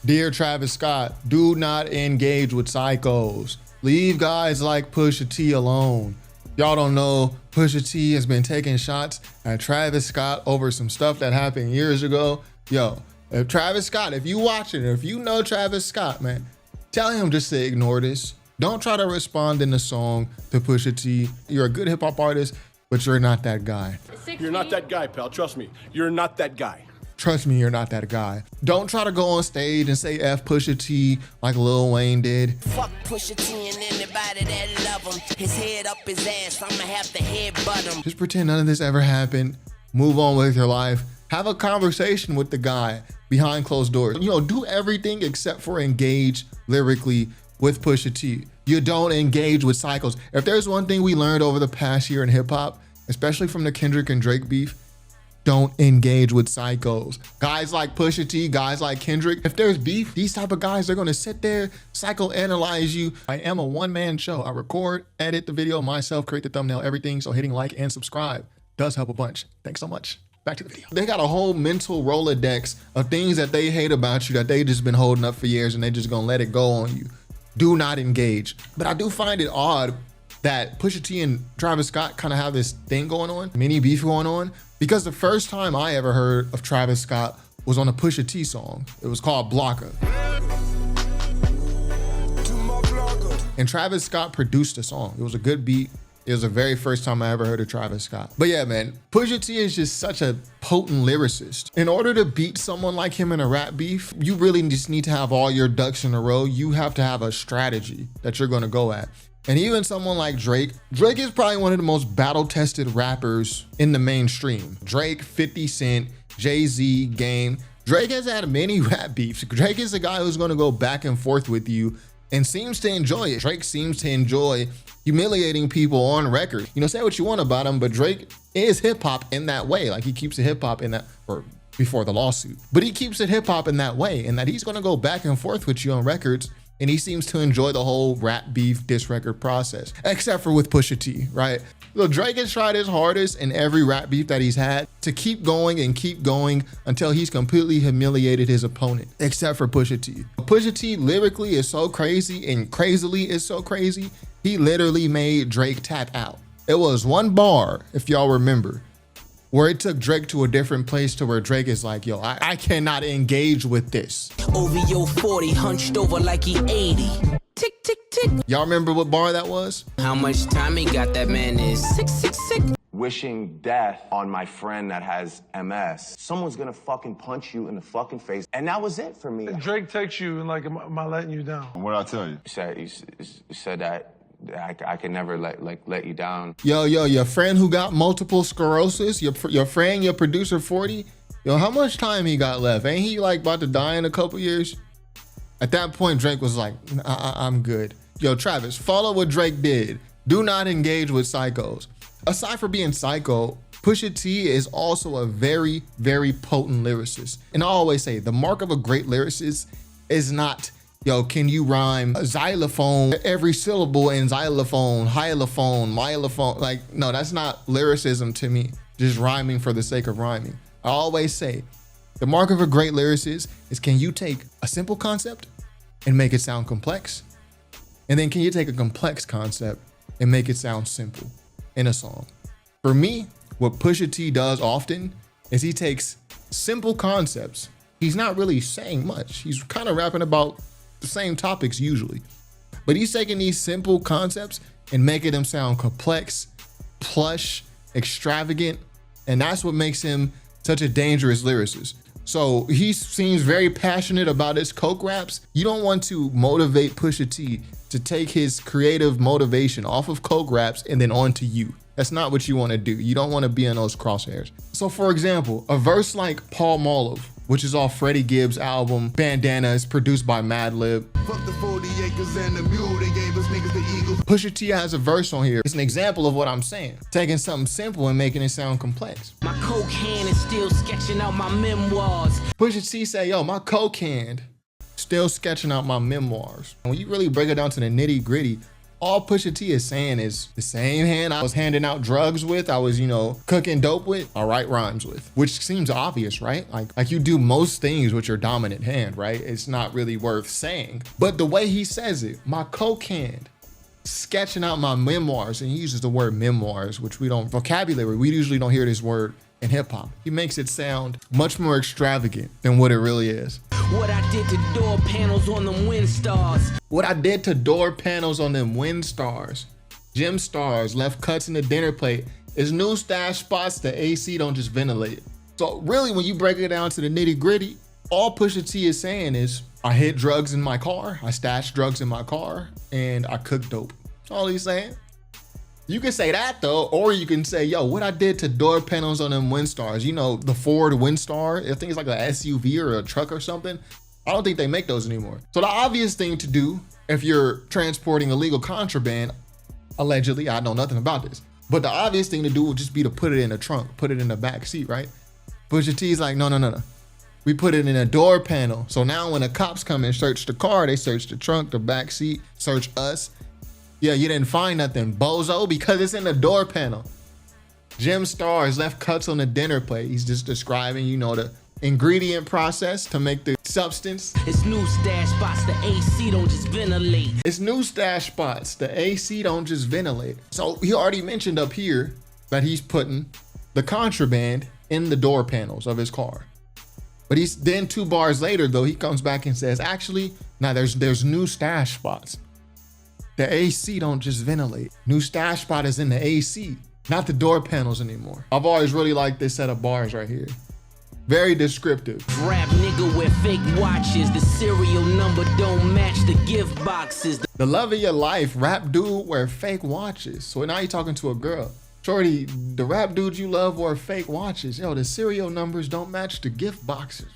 Dear Travis Scott, do not engage with psychos. Leave guys like Pusha T alone. Y'all don't know, Pusha T has been taking shots at Travis Scott over some stuff that happened years ago. Yo, if Travis Scott, if you watching, if you know Travis Scott, man, tell him just to ignore this. Don't try to respond in the song to Pusha T. You're a good hip hop artist, but you're not that guy. You're not that guy, pal. Trust me. You're not that guy. Trust me, you're not that guy. Don't try to go on stage and say F Pusha T like Lil Wayne did. Fuck Pusha T and anybody that love him. His head up his ass, I'ma have to headbutt him. Just pretend none of this ever happened. Move on with your life. Have a conversation with the guy behind closed doors. You know, do everything except for engage lyrically with Pusha T. You don't engage with cycles. If there's one thing we learned over the past year in hip hop, especially from the Kendrick and Drake beef, don't engage with psychos. Guys like Pusha T, guys like Kendrick, if there's beef, these type of guys, they're gonna sit there, psychoanalyze you. I am a one-man show. I record, edit the video myself, create the thumbnail, everything. So hitting like and subscribe does help a bunch. Thanks so much. Back to the video. They got a whole mental Rolodex of things that they hate about you that they just been holding up for years and they just gonna let it go on you. Do not engage. But I do find it odd that Pusha T and Travis Scott kind of have this thing going on, mini beef going on, because the first time I ever heard of Travis Scott was on a Pusha T song. It was called Blocker. And Travis Scott produced the song. It was a good beat. It was the very first time I ever heard of Travis Scott. But yeah, man, Pusha T is just such a potent lyricist. In order to beat someone like him in a rap beef, you really just need to have all your ducks in a row. You have to have a strategy that you're gonna go at. And even someone like Drake is probably one of the most battle-tested rappers in the mainstream. Drake, 50 Cent, Jay-Z, Game. Drake has had many rap beefs. Drake is a guy who's gonna go back and forth with you and seems to enjoy it. Drake seems to enjoy humiliating people on record. You know, say what you want about him, but Drake is hip hop in that way. Like, he keeps it hip hop in that, or before the lawsuit, but he keeps it hip hop in that way, in that he's gonna go back and forth with you on records. And he seems to enjoy the whole rap beef diss record process, except for with Pusha T, right? Look, Drake has tried his hardest in every rap beef that he's had to keep going and keep going until he's completely humiliated his opponent, except for Pusha T. Pusha T lyrically is so crazy and crazily is so crazy, he literally made Drake tap out. It was one bar, if y'all remember, where it took Drake to a different place to where Drake is like, yo, I cannot engage with this. OVO 40 hunched over like he 80. Tick, tick, tick. Y'all remember what bar that was? How much time he got, that man is 666. Wishing death on my friend that has MS. Someone's gonna fucking punch you in the fucking face. And that was it for me. Drake texts you and like, am I letting you down? What'd I tell you? He said that I can never let you down. Yo, your friend who got multiple sclerosis, your friend, your producer 40, yo, how much time he got left? Ain't he like about to die in a couple years? At that point, Drake was like, I'm good. Yo, Travis, follow what Drake did. Do not engage with psychos. Aside from being psycho, Pusha T is also a very, very potent lyricist. And I always say the mark of a great lyricist is not, yo, can you rhyme xylophone, every syllable in xylophone, hylophone, myelophone? Like, no, that's not lyricism to me, just rhyming for the sake of rhyming. I always say, the mark of a great lyricist is, can you take a simple concept and make it sound complex? And then can you take a complex concept and make it sound simple in a song? For me, what Pusha T does often is he takes simple concepts. He's not really saying much. He's kind of rapping about the same topics usually, but he's taking these simple concepts and making them sound complex, plush, extravagant, and that's what makes him such a dangerous lyricist. So he seems very passionate about his coke raps. You don't want to motivate Pusha T to take his creative motivation off of coke raps and then onto you. That's not what you want to do. You don't want to be in those crosshairs. So for example, a verse like Palmolive, which is off Freddie Gibbs' album Bandana, is produced by Madlib. Fuck the 40 acres and the mule, they gave us niggas the eagle. Pusha T has a verse on here. It's an example of what I'm saying. Taking something simple and making it sound complex. My coke hand is still sketching out my memoirs. Pusha T say, yo, my coke hand still sketching out my memoirs. And when you really break it down to the nitty gritty, All Pusha T is saying is the same hand I was handing out drugs with, I was, you know, cooking dope with, I write rhymes with, which seems obvious, right? Like you do most things with your dominant hand, right? It's not really worth saying. But the way he says it, my coke hand, sketching out my memoirs, and he uses the word memoirs, which we usually don't hear this word in hip hop. He makes it sound much more extravagant than what it really is. What I did to door panels on them wind stars. What I did to door panels on them wind stars, gem stars, left cuts in the dinner plate, is new stash spots the AC don't just ventilate. So really, when you break it down to the nitty gritty, all Pusha T is saying is, I hid drugs in my car, I stashed drugs in my car, and I cooked dope. That's all he's saying. You can say that though, or you can say, yo, what I did to door panels on them Windstars, you know, the Ford Windstar, I think it's like a SUV or a truck or something. I don't think they make those anymore. So the obvious thing to do if you're transporting illegal contraband, allegedly, I know nothing about this, but the obvious thing to do would just be to put it in the trunk, put it in the back seat, right? Pusha T's like, no. We put it in a door panel. So now when the cops come and search the car, they search the trunk, the back seat, search us. Yeah, you didn't find nothing, bozo, because it's in the door panel. Gem stars, left cuts on the dinner plate. He's just describing, you know, the ingredient process to make the substance. It's new stash spots, the AC don't just ventilate. It's new stash spots, the AC don't just ventilate. So he already mentioned up here that he's putting the contraband in the door panels of his car. But he's then 2 bars later though, he comes back and says, actually, now there's new stash spots. The AC don't just ventilate. New stash spot is in the AC, not the door panels anymore. I've always really liked this set of bars right here. Very descriptive. Rap nigga with fake watches, the serial number don't match the gift boxes. The love of your life, rap dude wear fake watches. So now you're talking to a girl. Shorty, the rap dudes you love wear fake watches. Yo, the serial numbers don't match the gift boxes.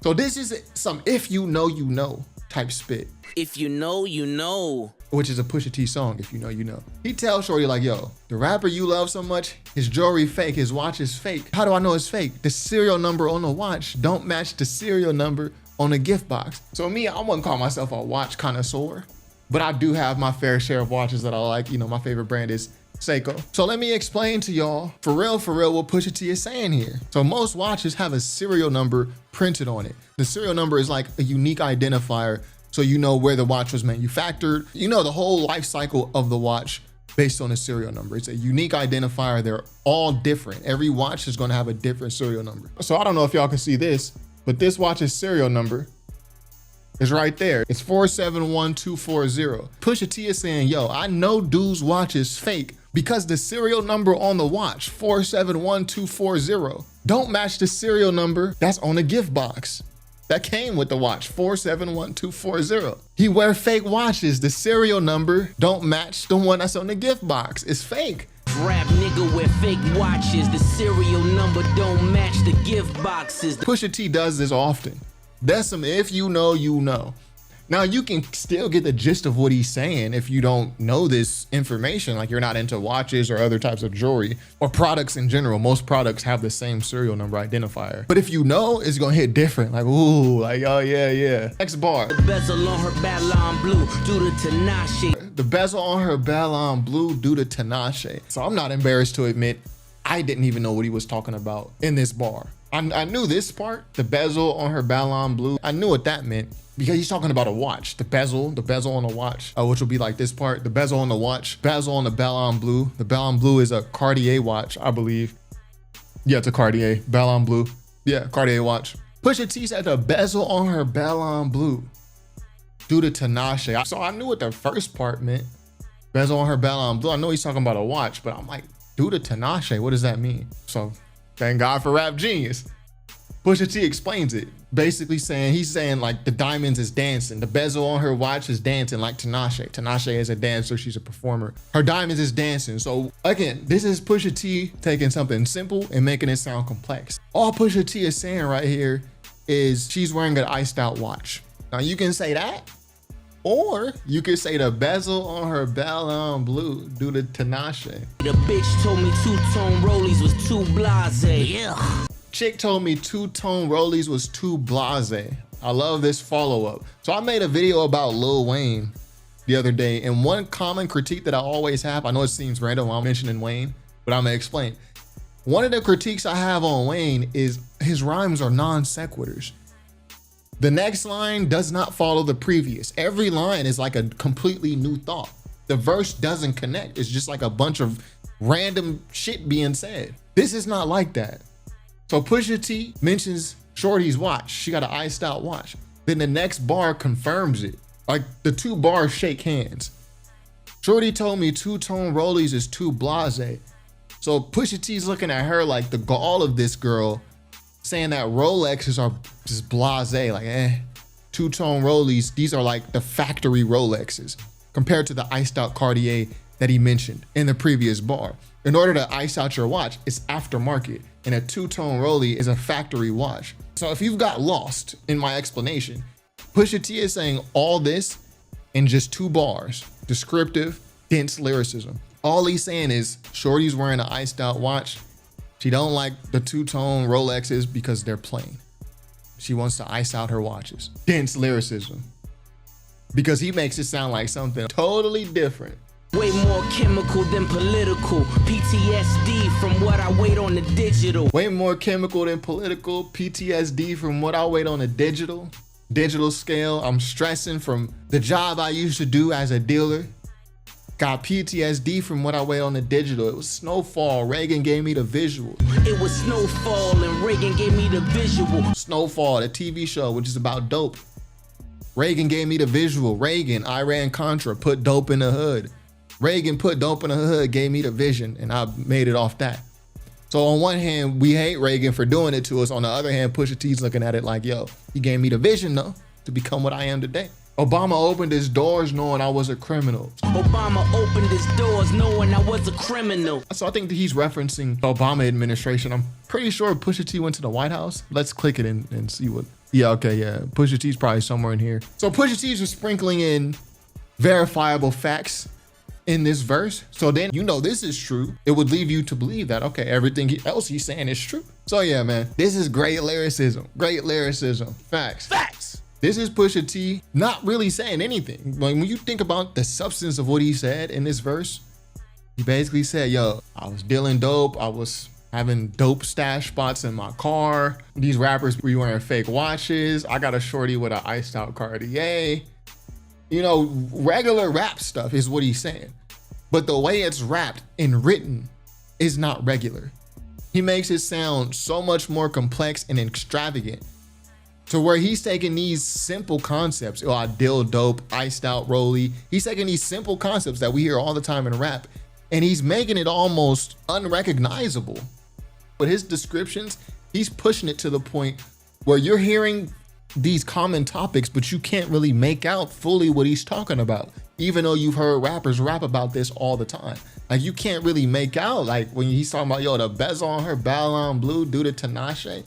So this is some if you know type spit. If you know, you know. Which is a Pusha T song, if you know, you know. He tells Shorty like, yo, the rapper you love so much, his jewelry fake, his watch is fake. How do I know it's fake? The serial number on the watch don't match the serial number on the gift box. So me, I wouldn't call myself a watch connoisseur, but I do have my fair share of watches that I like. You know, my favorite brand is Seiko. So let me explain to y'all, for real, what Pusha T is saying here. So most watches have a serial number printed on it. The serial number is like a unique identifier, so you know where the watch was manufactured. You know the whole life cycle of the watch based on a serial number. It's a unique identifier. They're all different. Every watch is gonna have a different serial number. So I don't know if y'all can see this, but this watch's serial number is right there. It's 471240. Pusha T is saying, yo, I know dude's watch is fake because the serial number on the watch, 471240, don't match the serial number that's on the gift box that came with the watch, 471240. He wear fake watches. The serial number don't match the one that's on the gift box. It's fake. Rap nigga with fake watches, the serial number don't match the gift boxes. Pusha T does this often. That's some if you know, you know. Now you can still get the gist of what he's saying if you don't know this information, like you're not into watches or other types of jewelry or products in general. Most products have the same serial number identifier. But if you know, it's gonna hit different. Like, ooh, like, oh yeah. Next bar. The bezel on her Ballon Blue due to Tinashe. The bezel on her Ballon Blue due to Tinashe. So I'm not embarrassed to admit, I didn't even know what he was talking about in this bar. I knew this part, the bezel on her Ballon Blue. I knew what that meant because he's talking about a watch. The bezel on the watch, which will be like this part, the bezel on the watch, bezel on the Ballon Blue. The Ballon Blue is a Cartier watch, I believe. Yeah, it's a Cartier, Ballon Blue. Yeah, Cartier watch. Pusha T said the bezel on her Ballon Blue due to Tinashe. So I knew what the first part meant. Bezel on her Ballon Blue. I know he's talking about a watch, but I'm like, due to Tinashe, what does that mean? So thank God for Rap Genius. Pusha T explains it, basically he's saying like the diamonds is dancing. The bezel on her watch is dancing like Tinashe. Tinashe is a dancer, she's a performer. Her diamonds is dancing. So again, this is Pusha T taking something simple and making it sound complex. All Pusha T is saying right here is she's wearing an iced out watch. Now you can say that, or you could say the bezel on her Ballon Blue due to Tinashe. The bitch told me two-tone rollies was too blase. Yeah. Chick told me two-tone rollies was too blase. I love this follow-up. So I made a video about Lil Wayne the other day, and one common critique that I always have, I know it seems random while I'm mentioning Wayne, but I'm gonna explain. One of the critiques I have on Wayne is his rhymes are non sequiturs. The next line does not follow the previous. Every line is like a completely new thought. The verse doesn't connect. It's just like a bunch of random shit being said. This is not like that. So Pusha T mentions Shorty's watch. She got an iced out watch. Then the next bar confirms it. Like the two bars shake hands. Shorty told me two-tone rollies is too blasé. So Pusha T's looking at her like the gall of this girl saying that Rolexes are just blasé, like two-tone rollies, these are like the factory Rolexes compared to the iced out Cartier that he mentioned in the previous bar. In order to ice out your watch, it's aftermarket, and a two-tone rollie is a factory watch. So if you've got lost in my explanation, Pusha T is saying all this in just 2 bars, descriptive, dense lyricism. All he's saying is Shorty's wearing an iced out watch. She don't like the two-tone Rolexes because they're plain. She wants to ice out her watches. Dense lyricism. Because he makes it sound like something totally different. Way more chemical than political. PTSD from what I wait on the digital. Way more chemical than political. PTSD from what I wait on the digital scale. I'm stressing from the job I used to do as a dealer. Got PTSD from what I wait on the digital. It was Snowfall. Reagan gave me the visual. It was Snowfall and Reagan gave me the visual. Snowfall, the TV show, which is about dope. Reagan gave me the visual. Reagan, Iran-Contra, put dope in the hood. Reagan put dope in the hood, gave me the vision, and I made it off that. So on one hand, we hate Reagan for doing it to us. On the other hand, Pusha T's looking at it like, yo, he gave me the vision though, to become what I am today. Obama opened his doors knowing I was a criminal. Obama opened his doors knowing I was a criminal. So I think that he's referencing the Obama administration. I'm pretty sure Pusha T went to the White House. Let's click it and see what. Yeah, okay, yeah. Pusha T's probably somewhere in here. So Pusha T's just sprinkling in verifiable facts in this verse. So then, you know, this is true. It would leave you to believe that, okay, everything else he's saying is true. So yeah, man, this is great lyricism. Great lyricism. Facts. Facts. This is Pusha T not really saying anything. Like when you think about the substance of what he said in this verse, he basically said, yo, I was dealing dope. I was having dope stash spots in my car. These rappers be wearing fake watches. I got a shorty with an iced out Cartier. You know, regular rap stuff is what he's saying. But the way it's rapped and written is not regular. He makes it sound so much more complex and extravagant to where he's taking these simple concepts. Oh, I deal dope, iced out rollie. He's taking these simple concepts that we hear all the time in rap, and he's making it almost unrecognizable. But his descriptions, he's pushing it to the point where you're hearing these common topics, but you can't really make out fully what he's talking about, even though you've heard rappers rap about this all the time. Like you can't really make out, like when he's talking about, yo, the bezel on her Ballon Blue due to Tinashe.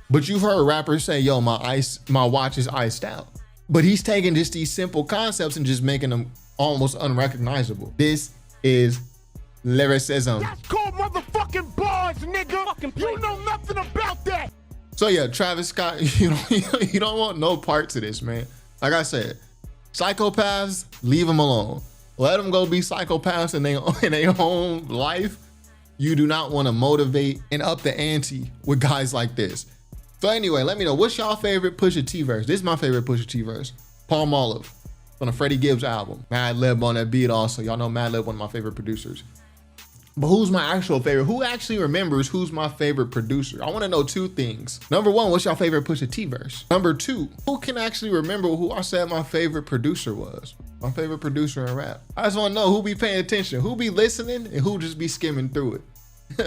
But you've heard rappers say, yo, my watch is iced out. But he's taking just these simple concepts and just making them almost unrecognizable. This is lyricism. That's called motherfucking bars, nigga. You know nothing about that. So yeah, Travis Scott, you don't want no parts of this, man. Like I said, psychopaths, leave them alone. Let them go be psychopaths in their own life. You do not want to motivate and up the ante with guys like this. So anyway, let me know, what's y'all favorite Pusha T verse? This is my favorite Pusha T verse. Palmolive on the Freddie Gibbs album. Madlib on that beat also. Y'all know Madlib, one of my favorite producers. But who's my actual favorite? Who actually remembers who's my favorite producer? I want to know 2 things. Number 1, what's your favorite Pusha T verse? Number 2, who can actually remember who I said my favorite producer was? My favorite producer in rap. I just want to know who be paying attention, who be listening, and who just be skimming through it.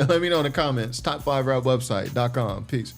Let me know in the comments. Top5rapwebsite.com. Peace.